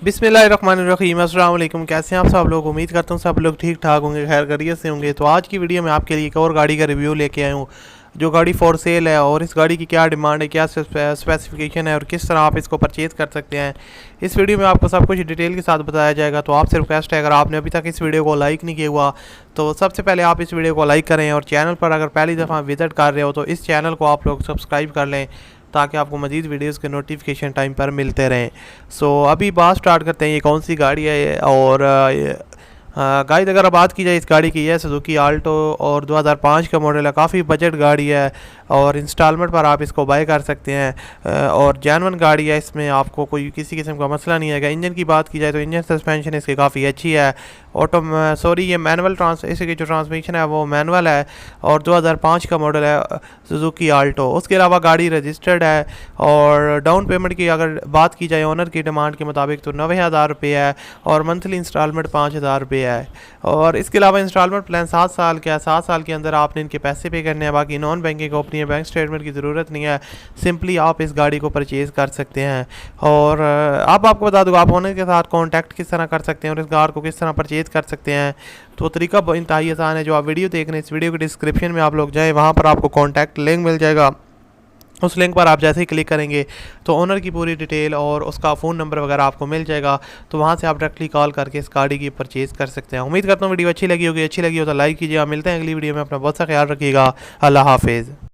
बिस्मिल्लाहिर्रहमानिर्रहीम। अस्सलाम वालेकुम। कैसे हैं आप सब लोग? उम्मीद करता हूँ सब लोग ठीक ठाक होंगे, खैर खैरियत से होंगे। तो आज की वीडियो में आपके लिए एक और गाड़ी का रिव्यू लेके आया हूँ, जो गाड़ी फॉर सेल है। और इस गाड़ी की क्या डिमांड है, क्या स्पेसिफिकेशन है और किस तरह आप इसको परचेज़ कर सकते हैं, इस वीडियो में आपको सब कुछ डिटेल के साथ बताया जाएगा। तो आपसे रिक्वेस्ट है, अगर आपने अभी तक इस वीडियो को लाइक नहीं किया हुआ तो सबसे पहले आप इस वीडियो को लाइक करें, और चैनल पर अगर पहली दफ़ा विज़िट कर रहे हो तो इस चैनल को आप लोग सब्सक्राइब कर लें, ताकि आपको मज़ीद वीडियोस के नोटिफिकेशन टाइम पर मिलते रहें। सो अभी बात स्टार्ट करते हैं, ये कौन सी गाड़ी है। और गाइस, अगर बात की जाए इस गाड़ी की, है सुजुकी आल्टो और 2005 का मॉडल है। काफ़ी बजट गाड़ी है और इंस्टॉलमेंट पर आप इसको बाय कर सकते हैं, और जेन्युइन गाड़ी है। इसमें आपको कोई किसी किस्म का मसला नहीं आएगा। इंजन की बात की जाए तो इंजन सस्पेंशन इसकी काफ़ी अच्छी है। ये मैनुअल इसकी जो ट्रांसमिशन है वो मैनुअल है, और 2005 का मॉडल है सुजुकी आल्टो। उसके अलावा गाड़ी रजिस्टर्ड है, और डाउन पेमेंट की अगर बात की जाए ओनर की डिमांड के मुताबिक तो 90,000 रुपये है, और मंथली इंस्टॉलमेंट 5,000 रुपये है। और इसके अलावा इंस्टॉलमेंट प्लान 7 साल का है। 7 साल के अंदर आपने इनके पैसे पे करने हैं। बाकी नॉन बैंकिंग कंपनी है, बैंक स्टेटमेंट की ज़रूरत नहीं है, सिंपली आप इस गाड़ी को परचेज़ कर सकते हैं। और अब आपको बता दूँ आप ओनर के साथ कॉन्टैक्ट किस तरह कर सकते हैं और इस कार को किस तरह परचेज़ कर सकते हैं। तो तरीका इंतहाई आसान है। जो आप वीडियो देख रहे हैं, इस वीडियो के डिस्क्रिप्शन में आप लोग जाएँ, वहाँ पर आपको कॉन्टैक्ट लिंक मिल जाएगा। उस लिंक पर आप जैसे ही क्लिक करेंगे तो ओनर की पूरी डिटेल और उसका फ़ोन नंबर वगैरह आपको मिल जाएगा। तो वहाँ से आप डायरेक्टली कॉल करके इस गाड़ी की परचेज़ कर सकते हैं। उम्मीद करता हूँ वीडियो अच्छी लगी होगी। अच्छी लगी हो तो लाइक कीजिए। मिलते हैं अगली वीडियो में। अपना बहुत सा ख्याल रखिएगा। अल्लाह हाफिज़।